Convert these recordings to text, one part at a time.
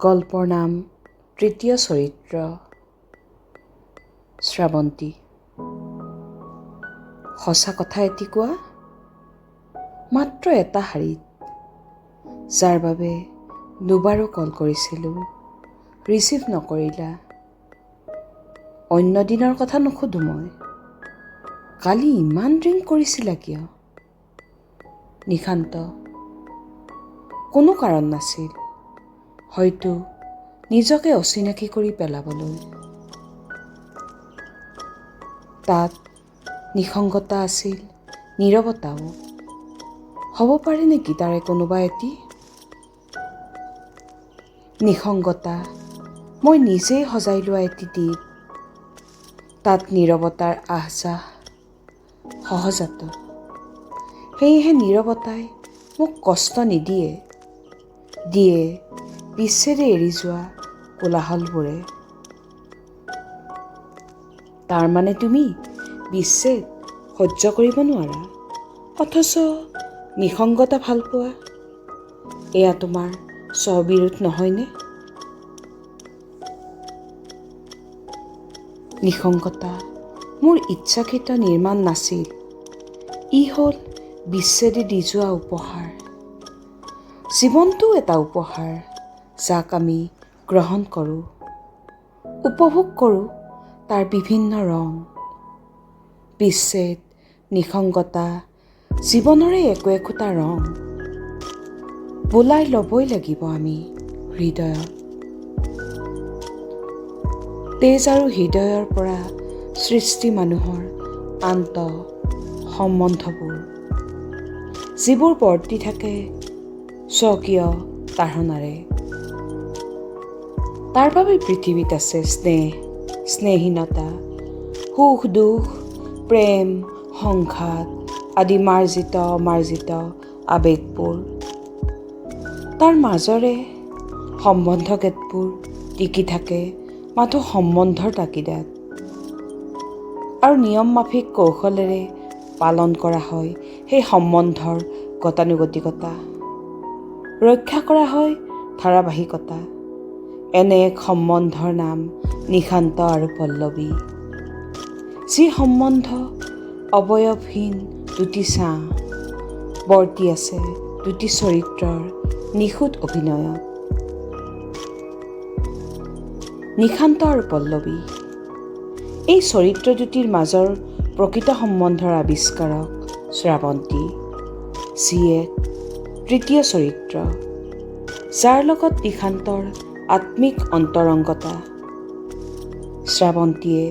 গল্পৰ নাম তৃতীয় চৰিত্ৰ শ্ৰাৱন্তী। সঁচা কথা এটি কোৱা, মাত্ৰ এটা শাৰীত, যাৰ বাবে দুবাৰো কল কৰিছিলোঁ, ৰিচিভ নকৰিলা। অন্য দিনৰ কথা নুসুধো মই, কালি ইমান ড্ৰিংক কৰিছিলা কিয়? নিশান্ত। কোনো কাৰণ নাছিল, হয়তো নিজকে অচিনাকি কৰি পেলাবলৈ। তাত নিসংগতা আছিল, নীৰৱতাও। হ'ব পাৰে নেকি তাৰে কোনোবা এটি? নিসংগতা মই নিজেই সজাই লোৱা এটি দ্বীপ, তাত নীৰৱতাৰ আহযাহ সহজাত। সেয়েহে নীৰৱতাই মোক কষ্ট নিদিয়ে, দিয়ে বিচ্ছেদে এৰি যোৱা কোলাহলবোৰে। তাৰমানে তুমি বিচ্ছেদ সহ্য কৰিব নোৱাৰা, অথচ নিসংগতা ভাল পোৱা। এয়া তোমাৰ স্ববিৰোধ নহয়নে? নিসংগতা মোৰ ইচ্ছাকৃত নিৰ্মাণ নাছিল, ই হ'ল বিচ্ছেদে দি যোৱা উপহাৰ। জীৱনটো এটা উপহাৰ, যাক আমি গ্ৰহণ কৰোঁ, উপভোগ কৰোঁ তাৰ বিভিন্ন ৰং। বিচ্ছেদ, নিসংগতা জীৱনৰে একো একোটা ৰং বোলাই ল'বই লাগিব আমি হৃদয়ত। তেজ আৰু হৃদয়ৰ পৰা সৃষ্টি মানুহৰ আন্ত সম্বন্ধবোৰ, যিবোৰ বৰ্তি থাকে স্বকীয় তাড়নাৰে। তাৰ বাবে পৃথিৱীত আছে স্নেহ, স্নেহহীনতা, সুখ দুখ, প্ৰেম সংঘাত আদি মাৰ্জিত অমাৰ্জিত আৱেগবোৰ। তাৰ মাজৰে সম্বন্ধকেতবোৰ টিকি থাকে মাথো সম্বন্ধৰ তাগিদাত, আৰু নিয়ম মাফিক কৌশলেৰে পালন কৰা হয় সেই সম্বন্ধৰ গতানুগতিকতা, ৰক্ষা কৰা হয় ধাৰাবাহিকতা। এনে এক সম্বন্ধৰ নাম নিশান্ত আৰু পল্লৱী, যি সম্বন্ধ অৱয়ৱহীন দুটি ছাঁ, বৰ্তি আছে দুটি চৰিত্ৰৰ নিখুঁত অভিনয়ত। নিশান্ত আৰু পল্লৱী এই চৰিত্ৰ দুটিৰ মাজৰ প্ৰকৃত সম্বন্ধৰ আৱিষ্কাৰক শ্ৰাৱন্তী, যি এক তৃতীয় চৰিত্ৰ, যাৰ লগত নিশান্তৰ আত্মিক অন্তৰংগতা। শ্ৰাৱন্তীয়ে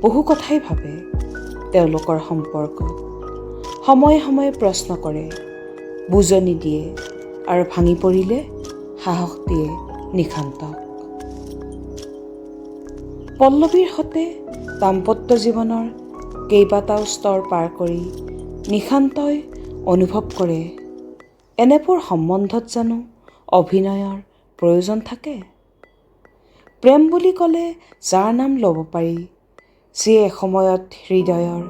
বহু কথাই ভাবে তেওঁলোকৰ সম্পৰ্কত, সময়ে সময়ে প্ৰশ্ন কৰে, বুজনি দিয়ে, আৰু ভাঙি পৰিলে সাহস দিয়ে নিশান্তক। পল্লৱীৰ সতে দাম্পত্য জীৱনৰ কেইবাটাও স্তৰ পাৰ কৰি নিশান্তই অনুভৱ কৰে, এনেবোৰ সম্বন্ধত জানো অভিনয়ৰ প্ৰয়োজন থাকে? প্ৰেম বুলি ক'লে যাৰ নাম ল'ব পাৰি, যিয়ে এসময়ত হৃদয়ৰ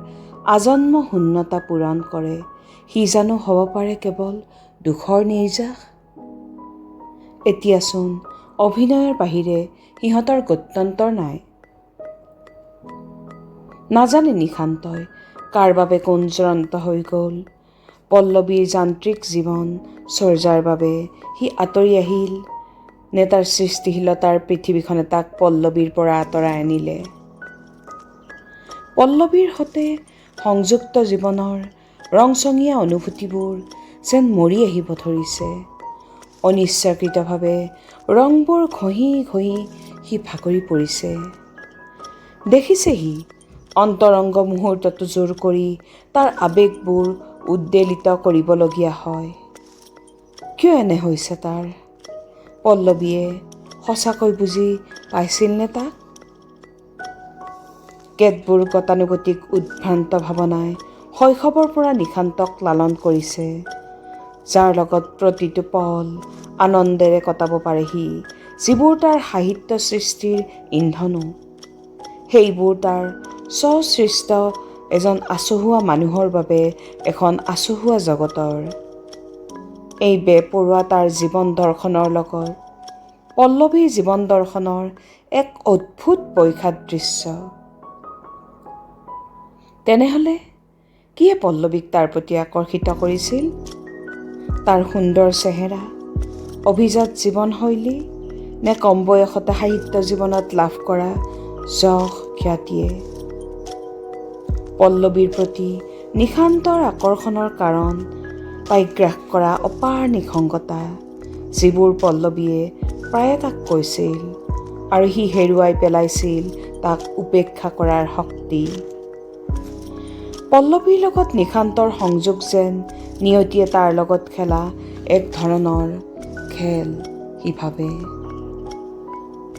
আজন্ম শূন্যতা পূৰণ কৰে, সি জানো হ'ব পাৰে কেৱল দুখৰ নিৰ্যাস? এতিয়াচোন অভিনয়ৰ বাহিৰে সিহঁতৰ গত্যন্তৰ নাই। নাজানে নিশান্তই কাৰ বাবে কুঞ্জৰান্ত হৈ গ'ল। পল্লৱীৰ যান্ত্ৰিক জীৱন চৰ্যাৰ বাবে সি আঁতৰি আহিল, নে তাৰ সৃষ্টিশীলতাৰ পৃথিৱীখনে তাক পল্লৱীৰ পৰা আঁতৰাই আনিলে? পল্লৱীৰ সতে সংযুক্ত জীৱনৰ ৰংচঙীয়া অনুভূতিবোৰ যেন মৰি আহিব ধৰিছে। অনিচ্ছাকৃতভাৱে ৰংবোৰ ঘঁহি ঘঁহি সি ভাগৰি পৰিছে। দেখিছে সি অন্তৰংগ মুহূৰ্ততো জোৰ কৰি তাৰ আৱেগবোৰ উদ্বেলিত কৰিবলগীয়া হয়। কিয় এনে হৈছে তাৰ? পল্লৱীয়ে সঁচাকৈ বুজি পাইছিল নে তাক? কেতবোৰ গতানুগতিক উদ্ভ্ৰান্ত ভাৱনাই শৈশৱৰ পৰা নিশান্তক লালন কৰিছে, যাৰ লগত প্ৰতিটো পল আনন্দেৰে কটাব পাৰে সি, যিবোৰ তাৰ সাহিত্য সৃষ্টিৰ ইন্ধনো। সেইবোৰ তাৰ স্বসৃষ্ট এজন আচহুৱা মানুহৰ বাবে এখন আচহুৱা জগতৰ। এই বেপৰোৱা তাৰ জীৱন দৰ্শনৰ লগত পল্লৱীৰ জীৱন দৰ্শনৰ এক অদ্ভুত বৈখাত দৃশ্য। তেনেহ'লে কিয়ে পল্লৱীক তাৰ প্ৰতি আকৰ্ষিত কৰিছিল? তাৰ সুন্দৰ চেহেৰা, অভিজাত জীৱনশৈলী, নে কম বয়সতে সাহিত্য জীৱনত লাভ কৰা যশ খ্যাতিয়ে? পল্লৱীৰ প্ৰতি নিশান্তৰ আকৰ্ষণৰ কাৰণ তাইক গ্ৰাস কৰা অপাৰ নিসংগতা, যিবোৰ পল্লৱীয়ে প্ৰায়ে তাক কৈছিল, আৰু সি হেৰুৱাই পেলাইছিল তাক উপেক্ষা কৰাৰ শক্তি। পল্লৱীৰ লগত নিশান্তৰ সংযোগ যেন নিয়তিয়ে তাৰ লগত খেলা এক ধৰণৰ খেল, সি ভাবে।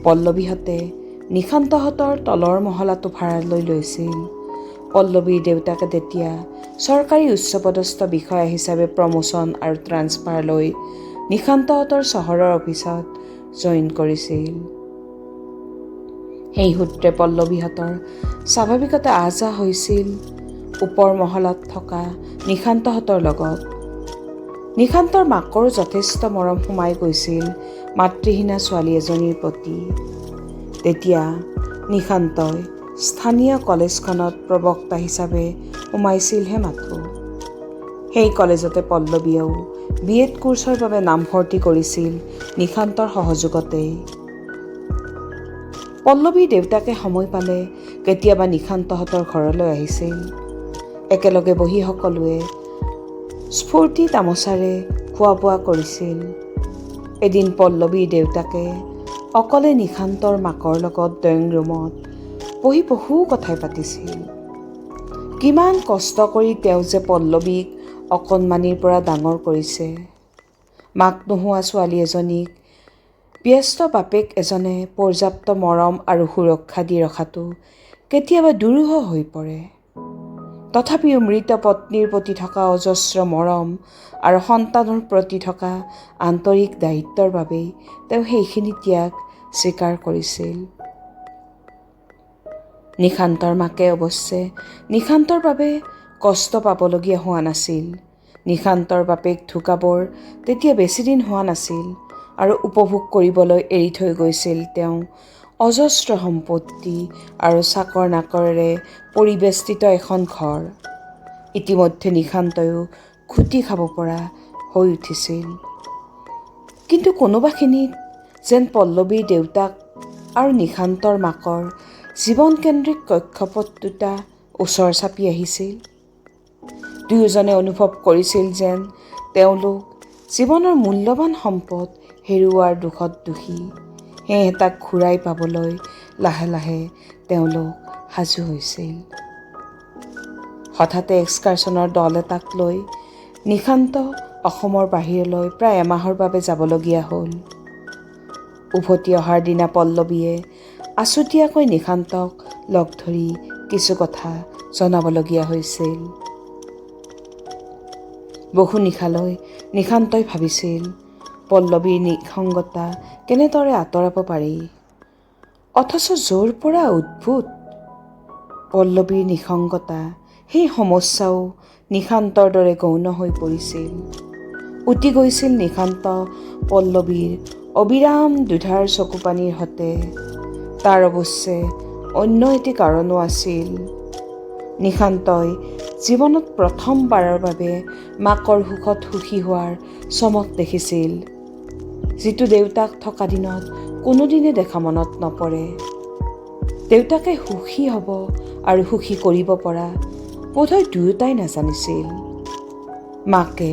পল্লৱীহঁতে নিশান্তহঁতৰ তলৰ মহলাটো ভাড়ালৈ লৈছিল। পল্লৱীৰ দেউতাকে তেতিয়া চৰকাৰী উচ্চপদস্থ বিষয়া হিচাপে প্ৰমোচন আৰু ট্ৰান্সফাৰ লৈ নিশান্তহঁতৰ চহৰৰ অফিচত জইন কৰিছিল। সেই সূত্ৰে পল্লৱীহঁতৰ স্বাভাৱিকতে আহ যাহ হৈছিল ওপৰ মহলাত থকা নিশান্তহঁতৰ লগত। নিশান্তৰ মাকৰো যথেষ্ট মৰম সোমাই গৈছিল মাতৃহীনা ছোৱালী এজনীৰ প্ৰতি। তেতিয়া নিশান্তই স্থানীয় কলেজখনত প্ৰবক্তা হিচাপে সোমাইছিলহে মাথো। সেই কলেজতে পল্লৱীয়েও BEd কোৰ্চৰ বাবে নামভৰ্তি কৰিছিল নিশান্তৰ সহযোগতেই। পল্লৱীৰ দেউতাকে সময় পালে কেতিয়াবা নিশান্তহঁতৰ ঘৰলৈ আহিছিল। একেলগে বহি সকলোৱে স্ফূৰ্তি তামোচাৰে খোৱা বোৱা কৰিছিল। এদিন পল্লৱীৰ দেউতাকে অকলে নিশান্তৰ মাকৰ লগত ড্ৰয়িং ৰুমত বহি বহু কথাই পাতিছিল। কিমান কষ্ট কৰি তেওঁ যে পল্লৱীক অকণমানিৰ পৰা ডাঙৰ কৰিছে। মাক নোহোৱা ছোৱালী এজনীক ব্যস্ত বাপেক এজনে পৰ্যাপ্ত মৰম আৰু সুৰক্ষা দি ৰখাটো কেতিয়াবা দুৰূহ হৈ পৰে। তথাপিও মৃত পত্নীৰ প্ৰতি থকা অজস্ৰ মৰম আৰু সন্তানৰ প্ৰতি থকা আন্তৰিক দায়িত্বৰ বাবেই তেওঁ সেইখিনি ত্যাগ স্বীকাৰ কৰিছিল। নিশান্তৰ মাকে অৱশ্যে নিশান্তৰ বাবে কষ্ট পাবলগীয়া হোৱা নাছিল। নিশান্তৰ বাপেক ঢুকাবৰ তেতিয়া বেছিদিন হোৱা নাছিল আৰু উপভোগ কৰিবলৈ এৰি থৈ গৈছিল তেওঁ অজস্ৰ সম্পত্তি আৰু চাকৰ নাকৰেৰে পৰিবেষ্টিত এখন ঘৰ। ইতিমধ্যে নিশান্তয়ো খুটি খাব পৰা হৈ উঠিছিল। কিন্তু কোনোবাখিনিত যেন পল্লৱীৰ দেউতাক আৰু নিশান্তৰ মাকৰ জীৱনকেন্দ্ৰিক কক্ষপথ দুটা ওচৰ চাপি আহিছিল। দুয়োজনে অনুভৱ কৰিছিল যেন তেওঁলোক জীৱনৰ মূল্যৱান সম্পদ হেৰুওৱাৰ দুখত দোষী। সেয়েহে তাক ঘূৰাই পাবলৈ লাহে লাহে তেওঁলোক সাজু হৈছিল। হঠাতে এক্সকাৰ্ছনৰ দল এটাক লৈ নিশান্ত অসমৰ বাহিৰলৈ প্ৰায় এমাহৰ বাবে যাবলগীয়া হ'ল। উভতি অহাৰ দিনা পল্লৱীয়ে আছুতীয়াকৈ নিশান্তক লগ ধৰি কিছু কথা জনাবলগীয়া হৈছিল। বহু নিশালৈ নিশান্তই ভাবিছিল পল্লৱীৰ নিসংগতা কেনেদৰে আঁতৰাব পাৰি। অথচ য'ৰ পৰা উদ্ভূত পল্লৱীৰ নিসংগতা, সেই সমস্যাও নিশান্তৰ দৰে গৌণ হৈ পৰিছিল। উটি গৈছিল নিশান্ত পল্লৱীৰ অবিৰাম দুধাৰ চকুপানীৰ সতে। তাৰ অৱশ্যে অন্য এটি কাৰণো আছিল। নিশান্তই জীৱনত প্ৰথমবাৰৰ বাবে মাকৰ সুখত সুখী হোৱাৰ চমক দেখিছিল, যিটো দেউতাক থকা দিনত কোনোদিনে দেখা মনত নপৰে। দেউতাকে সুখী হ'ব আৰু সুখী কৰিব পৰা বোধহয় দুয়োটাই নাজানিছিল। মাকে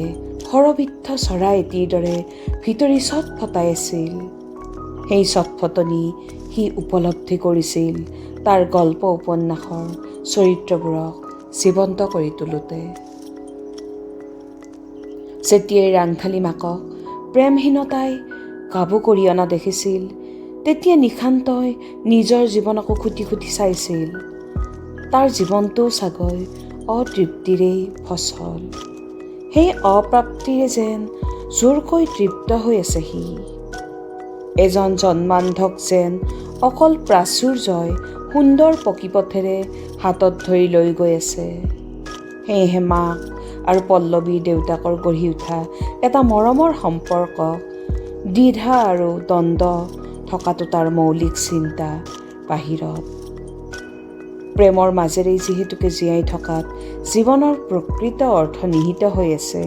শৰবৃদ্ধ চৰাই এটিৰ দৰে ভিতৰি চটফটাই আছিল। সেই চটফটনি সি উপলব্ধি কৰিছিল তাৰ গল্প উপন্যাসৰ চৰিত্ৰবোৰক জীৱন্ত কৰি তোলোতে। যেতিয়াই ৰাংঢালী মাকক প্ৰেমহীনতাই কাবু কৰি অনা দেখিছিল, তেতিয়া নিশান্তই নিজৰ জীৱনকো খুটি খুটি চাইছিল। তাৰ জীৱনটোও চাগৈ অতৃপ্তিৰেই ফচল। সেই অপ্ৰাপ্তিৰে যেন জোৰকৈ তৃপ্ত হৈ আছে সি। এজন জন্মান্ধক যেন অকল প্ৰাচুৰ্যই সুন্দৰ পকীপথেৰে হাতত ধৰি লৈ গৈ আছে। সেয়েহে মাক আৰু পল্লৱীৰ দেউতাকৰ গঢ়ি উঠা এটা মৰমৰ সম্পৰ্ক দ্বিধা আৰু দ্বন্দ্ব থকাটো তাৰ মৌলিক চিন্তা বাহিৰত। প্ৰেমৰ মাজেৰেই যিহেতুকে জীয়াই থকাত জীৱনৰ প্ৰকৃত অৰ্থ নিহিত হৈ আছে,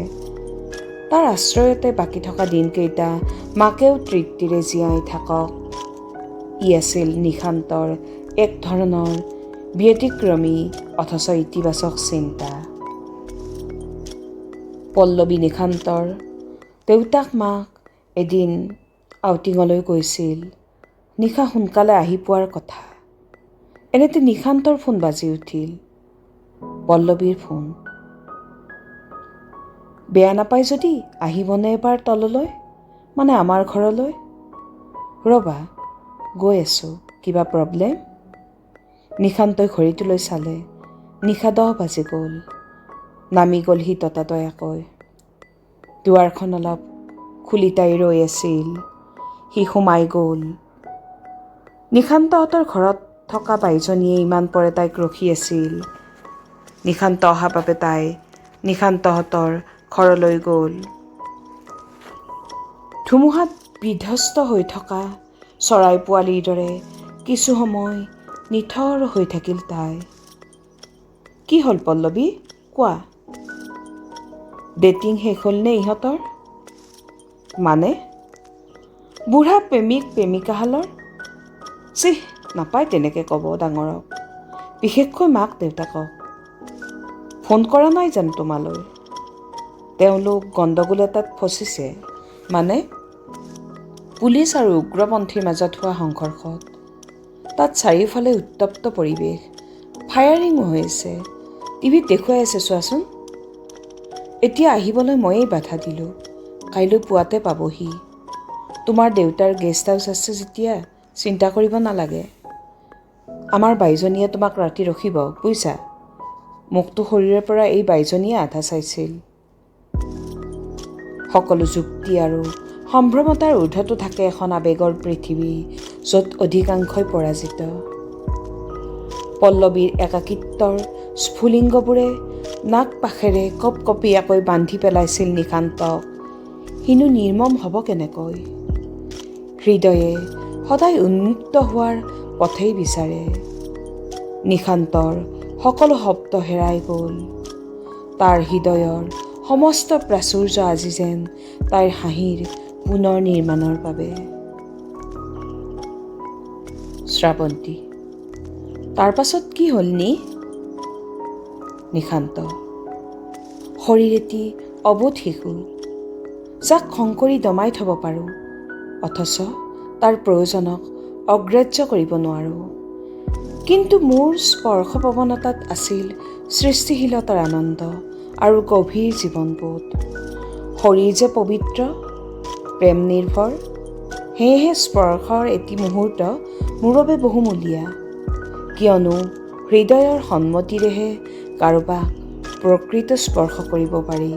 তাৰ আশ্ৰয়তে বাকী থকা দিনকেইটা মাকেও তৃপ্তিৰে জীয়াই থাকক, ই আছিল নিশান্তৰ এক ধৰণৰ ব্যতিক্ৰমী অথচ ইতিবাচক চিন্তা। পল্লৱী নিশান্তৰ দেউতাক মাক এদিন আউটিঙলৈ গৈছিল। নিশা সোনকালে আহি পোৱাৰ কথা। এনেতে নিশান্তৰ ফোন বাজি উঠিল। পল্লৱীৰ ফোন। বেয়া নাপায় যদি আহিবনে এবাৰ তললৈ, মানে আমাৰ ঘৰলৈ? ৰ'বা, গৈ আছোঁ। কিবা প্ৰব্লেম? নিশান্তই ঘড়ীটোলৈ চালে। নিশা 10 বাজি গ'ল। নামি গ'ল সি ততাতয়াকৈ। দুৱাৰখন অলপ খুলি তাই ৰৈ আছিল। সি সোমাই গ'ল। নিশান্তহঁতৰ ঘৰত থকা বাইজনীয়ে ইমান পৰে তাইক ৰখি আছিল। নিশান্ত অহা বাবে তাই নিশান্তহঁতৰ ঘৰলৈ গ'ল। ধুমুহাত বিধ্বস্ত হৈ থকা চৰাই পোৱালিৰ দৰে কিছু সময় নিথৰ হৈ থাকিল তাই। কি হ'ল পল্লৱী, কোৱা? ডেটিং শেষ হ'ল নে ইহঁতৰ? মানে? বুঢ়া প্ৰেমিক প্ৰেমিকাহালৰ? চিহ, নাপায় তেনেকৈ ক'ব ডাঙৰক, বিশেষকৈ মাক দেউতাকক। ফোন কৰা নাই জানো তোমালৈ? তেওঁলোক গণ্ডগোল এটাত ফচিছে। মানে? পুলিচ আৰু উগ্ৰপন্থীৰ মাজত হোৱা সংঘৰ্ষত। তাত চাৰিওফালে উত্তপ্ত পৰিৱেশ, ফায়াৰিঙো হৈ আছে। টিভিত দেখুৱাই আছে চোৱাচোন। এতিয়া আহিবলৈ ময়েই বাধা দিলোঁ। কাইলৈ পুৱাতে পাবহি। তোমাৰ দেউতাৰ গেষ্ট হাউচ আছে যেতিয়া চিন্তা কৰিব নালাগে। আমাৰ বাইজনীয়ে তোমাক ৰাতি ৰখিব, বুজিছা? মোকতো শৰীৰৰ পৰা এই বাইজনীয়ে আধা চাইছিল। সকলো যুক্তি আৰু সম্ভ্ৰমতাৰ ঊৰ্ধতো থাকে এখন আৱেগৰ পৃথিৱী, য'ত অধিকাংশই পৰাজিত। পল্লৱীৰ একাকিত্বৰ স্ফুলিংগবোৰে নাক পাশেৰে কপকপীয়াকৈ বান্ধি পেলাইছিল নিশান্তক। সিনো নিৰ্মম হ'ব কেনেকৈ? হৃদয়ে সদায় উন্মুক্ত হোৱাৰ পথেই বিচাৰে। নিশান্তৰ সকলো শব্দ হেৰাই গ'ল। তাৰ হৃদয়ৰ সমস্ত প্ৰাচুৰ্য আজি যেন তাইৰ হাঁহিৰ পুনৰ নিৰ্মাণৰ বাবে। শ্ৰাৱন্তী। তাৰ পাছত কি হ'ল নি? নিশান্ত। শৰীৰ এটি অবোধ শিশু, যাক খং কৰি দমাই থ'ব পাৰোঁ, অথচ তাৰ প্ৰয়োজনক অগ্ৰাহ্য কৰিব নোৱাৰোঁ। কিন্তু মোৰ স্পৰ্শ পৱনতাত আছিল সৃষ্টিশীলতাৰ আনন্দ আৰু গভীৰ জীৱনবোধ। শৰীৰ যে পবিত্ৰ, প্ৰেম নিৰ্ভৰ, সেয়েহে স্পৰ্শৰ এটি মুহূৰ্ত মোৰ বাবে বহুমূলীয়া। কিয়নো হৃদয়ৰ সন্মতিৰেহে কাৰোবাক প্ৰকৃত স্পৰ্শ কৰিব পাৰি।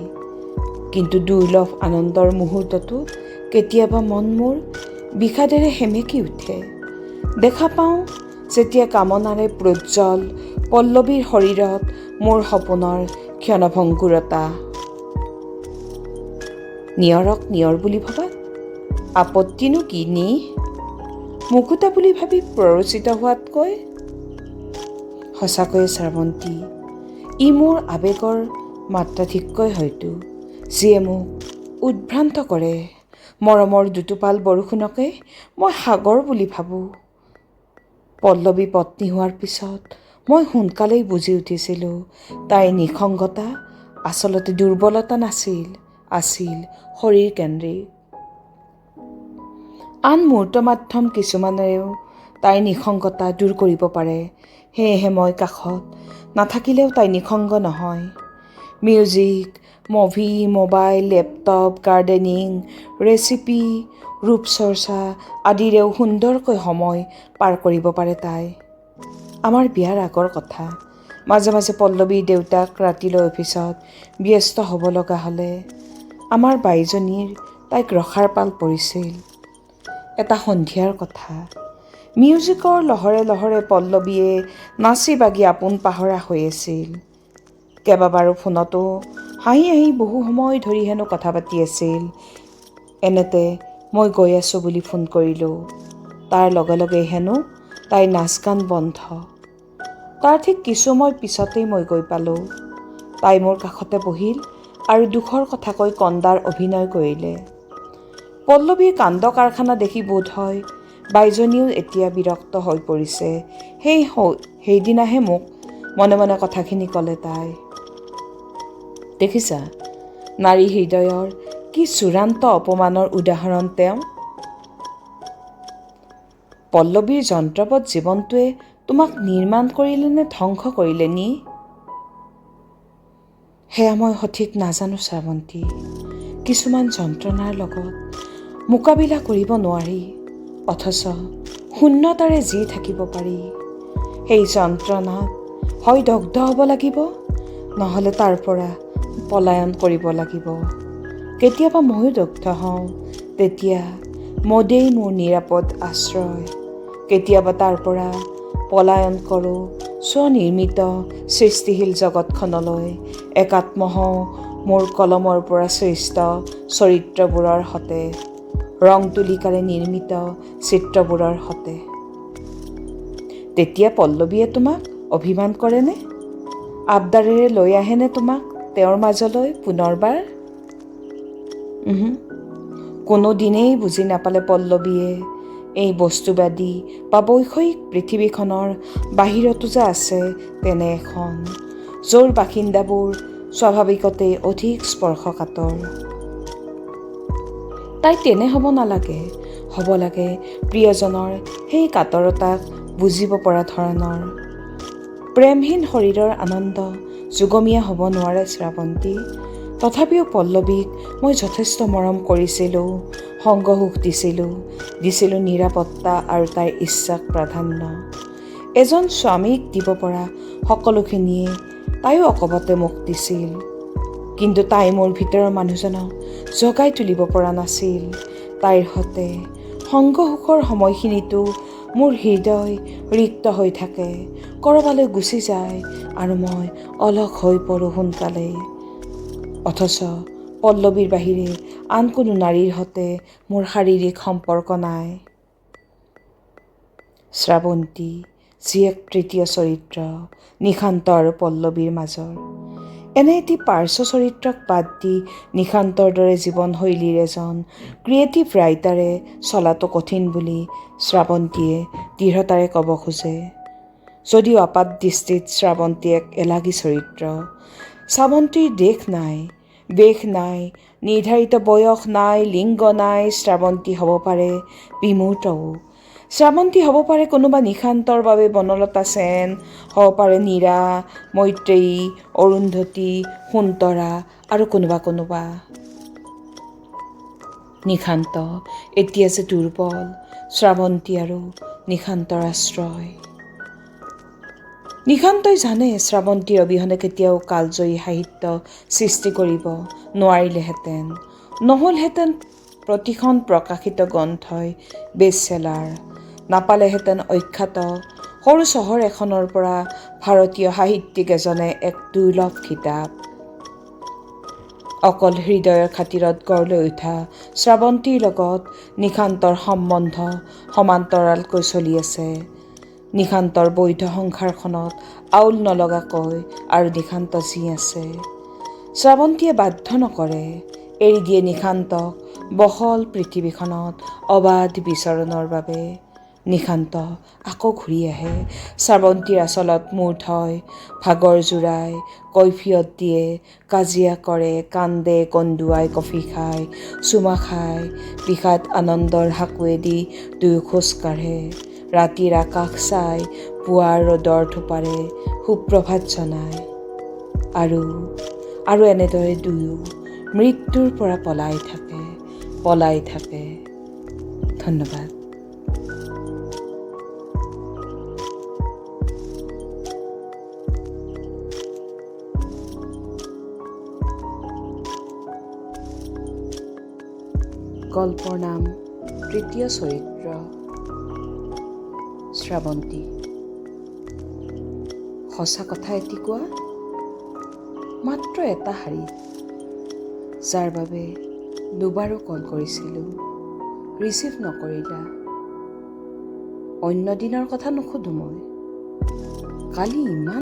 কিন্তু দুৰ্লভ আনন্দৰ মুহূৰ্ততো কেতিয়াবা মন মোৰ বিষাদেৰে সেমেকি উঠে। দেখা পাওঁ যেতিয়া কামনাৰে প্ৰোজ্জ্বল পল্লৱীৰ শৰীৰত মোৰ সপোনৰ ক্ষণভংগুৰতা। নিয়ৰক নিয়ৰ বুলি ভবাত আপত্তিনো কি নি? মুকুতা বুলি ভাবি প্ৰৰোচিত হোৱাতকৈ? সঁচাকৈয়ে শ্ৰাৱন্তী, ই মোৰ আৱেগৰ মাত্ৰাধিক্যই হয়তো, যিয়ে মোক উদ্ভ্ৰান্ত কৰে। মৰমৰ দুটোপাল বৰষুণকে মই সাগৰ বুলি ভাবোঁ। পল্লৱী পত্নী হোৱাৰ পিছত মই সোনকালেই বুজি উঠিছিলোঁ তাইৰ নিঃসংগতা আচলতে দুৰ্বলতা নাছিল, আছিল শৰীৰকেন্দ্ৰিক। আন মূৰ্ত মাধ্যম কিছুমানেও তাইৰ নিঃসংগতা দূৰ কৰিব পাৰে, সেয়েহে মই কাষত নাথাকিলেও তাই নিঃসংগ নহয়। Music, movie, mobile, laptop, gardening, recipe, ৰূপচৰ্চা আদিৰেও সুন্দৰকৈ সময় পাৰ কৰিব পাৰে তাই। আমাৰ বিয়াৰ আগৰ কথা। মাজে মাজে পল্লৱীৰ দেউতাক ৰাতিলৈ অফিচত ব্যস্ত হ'ব লগা হ'লে আমাৰ বাইজনীৰ তাইক ৰখাৰ পাল পৰিছিল। এটা সন্ধিয়াৰ কথা। মিউজিকৰ লহৰে লহৰে পল্লৱীয়ে নাচি বাগি আপোন পাহৰা হৈ আছিল। কেইবাবাৰো ফোনতো হাঁহি হাঁহি বহু সময় ধৰি হেনো কথা পাতি আছিল। এনেতে মই গৈ আছোঁ বুলি ফোন কৰিলোঁ। তাৰ লগে লগে হেনো তাইৰ নাচ গান বন্ধ। তাৰ ঠিক কিছু সময় পিছতেই মই গৈ পালোঁ। তাই মোৰ কাষতে বহিল আৰু দুখৰ কথা কৈ কন্দাৰ অভিনয় কৰিলে। পল্লৱীৰ কাণ্ড কাৰখানা দেখি বোধ হয় বাইজনীও এতিয়া বিৰক্ত হৈ পৰিছে। সেইদিনাহে মোক মনে মনে কথাখিনি ক'লে তাই। দেখিছা, নাৰী হৃদয়ৰ কি চূড়ান্ত অপমানৰ উদাহৰণ তেওঁ। পল্লৱীৰ যন্ত্ৰবৎ জীৱনটোৱে তোমাক নিৰ্মাণ কৰিলে নে ধ্বংস কৰিলে নি? সেয়া মই সঠিক নাজানো শ্ৰাৱন্তী। কিছুমান যন্ত্ৰণাৰ লগত মোকাবিলা কৰিব নোৱাৰি, অথচ শূন্যতাৰে যি থাকিব পাৰি। সেই যন্ত্ৰণাত হয় দগ্ধ হ'ব লাগিব, নহ'লে তাৰ পৰা পলায়ন কৰিব লাগিব। কেতিয়াবা ময়ো দগ্ধ হওঁ, তেতিয়া মদেই মোৰ নিৰাপদ আশ্ৰয়। কেতিয়াবা তাৰ পৰা পলায়ন কৰোঁ স্বনিৰ্মিত সৃষ্টিশীল জগতখনলৈ। একাত্ম হওঁ মোৰ কলমৰ পৰা সৃষ্ট চৰিত্ৰবোৰৰ সতে, ৰং তুলিকাৰে নিৰ্মিত চিত্ৰবোৰৰ সতে। তেতিয়া পল্লৱীয়ে তোমাক অভিমান কৰেনে? আবদাৰেৰে লৈ আহেনে তোমাক তেওঁৰ মাজলৈ পুনৰবাৰ? কোনো দিনেই বুজি নাপালে পল্লৱীয়ে এই বস্তুবাদী বা বৈষয়িক পৃথিৱীখনৰ বাহিৰতো যে আছে তেনে এখন, য'ৰ বাসিন্দাবোৰ স্বাভাৱিকতেই অধিক স্পৰ্শকাতৰ। তাই তেনে হ'ব নালাগে, হ'ব লাগে প্ৰিয়জনৰ সেই কাতৰতাক বুজিব পৰা ধৰণৰ। প্ৰেমহীন শৰীৰৰ আনন্দ যুগমীয়া হ'ব নোৱাৰে শ্ৰাৱন্তী। তথাপিও পল্লৱীক মই যথেষ্ট মৰম কৰিছিলোঁ, সংগসুখ দিছিলোঁ নিৰাপত্তা আৰু তাইৰ ইচ্ছাক প্ৰাধান্য। এজন স্বামীক দিব পৰা সকলোখিনিয়ে তাইও অকপতে মোক দিছিল। কিন্তু তাই মোৰ ভিতৰৰ মানুহজনক জগাই তুলিব পৰা নাছিল। তাইৰ সতে সংগসুখৰ সময়খিনিতো মোৰ হৃদয় ৰিক্ত হৈ থাকে, ক'ৰবালৈ গুচি যায় আৰু মই অলস হৈ পৰোঁ সোনকালেই। অথচ পল্লৱীৰ বাহিৰে আন কোনো নাৰীৰ সতে মোৰ শাৰীৰিক সম্পৰ্ক নাই। শ্ৰাৱন্তী যি এক তৃতীয় চৰিত্ৰ নিশান্ত আৰু পল্লৱীৰ মাজৰ। এনে এটি পাৰ্শ্ব চৰিত্ৰক বাদ দি নিশান্তৰ দৰে জীৱনশৈলীৰ এজন ক্ৰিয়েটিভ ৰাইটাৰে চলাটো কঠিন বুলি শ্ৰাৱন্তীয়ে দৃঢ়তাৰে ক'ব খোজে। যদিও আপাত দৃষ্টিত শ্ৰাৱন্তী এক এলাগী চৰিত্ৰ। শ্ৰাৱন্তীৰ দেশ নাই, বেশ নাই, নিৰ্ধাৰিত বয়স নাই, লিংগ নাই। শ্ৰাৱন্তী হ'ব পাৰে বিমূৰ্তও। শ্ৰাৱন্তী হ'ব পাৰে কোনোবা নিশান্তৰ বাবে বনলতা সেন, হ'ব পাৰে মীৰা, মৈত্ৰেয়ী, অৰুন্ধতী, সোণতৰা আৰু কোনোবা। নিশান্ত এতিয়া যে দুৰ্বল, শ্ৰাৱন্তী আৰু নিশান্তৰ আশ্ৰয়। নিশান্তই জানে শ্ৰাৱন্তীৰ অবিহনে কেতিয়াও কালজয়ী সাহিত্য সৃষ্টি কৰিব নোৱাৰিলেহেঁতেন, নহ'লহেঁতেন প্ৰতিখন প্ৰকাশিত গ্ৰন্থই বেষ্টচেলাৰ, নাপালেহেঁতেন অখ্যাত সৰু চহৰ এখনৰ পৰা ভাৰতীয় সাহিত্যিক এজনে এক দুৰ্লভ খিতাপ। অকল হৃদয়ৰ খাতিৰত গঢ় লৈ উঠা শ্ৰাৱন্তীৰ লগত নিশান্তৰ সম্বন্ধ সমান্তৰালকৈ চলি আছে। নিশান্তৰ বৈধ সংসাৰখনত আউল নলগাকৈ আৰু নিশান্ত যি আছে। শ্ৰাৱন্তীয়ে বাধ্য নকৰে, এৰি দিয়ে নিশান্তক বহল পৃথিৱীখনত অবাধ বিচৰণৰ বাবে। নিশান্ত আকৌ ঘূৰি আহে শ্ৰাৱন্তীৰ আঁচলত মূৰ থয়, ভাগৰ জোৰায়, কৈফিয়ত দিয়ে, কাজিয়া কৰে, কান্দে, কন্দুৱাই, কফি খায়, চুমা খায়, বিষাদ আনন্দৰ সাঁকোৱেদি দুয়ো খোজ কাঢ়ে, ৰাতিৰ আকাশ চাই, পুৱাৰ ৰ'দৰ থোপাৰে সুপ্ৰভাত জনায়। আৰু এনেদৰে দুয়ো মৃত্যুৰ পৰা পলাই থাকে। ধন্যবাদ। গল্পৰ নাম তৃতীয় চৰিত্ৰ শ্ৰাৱন্তী। সঁচা কথা এটি কোৱা, মাত্ৰ এটা শাৰীত, যাৰ বাবে দুবাৰো কল কৰিছিলোঁ। ৰিচিভ নকৰিলা। অন্য দিনৰ কথা নুসুধো মই, কালি ইমান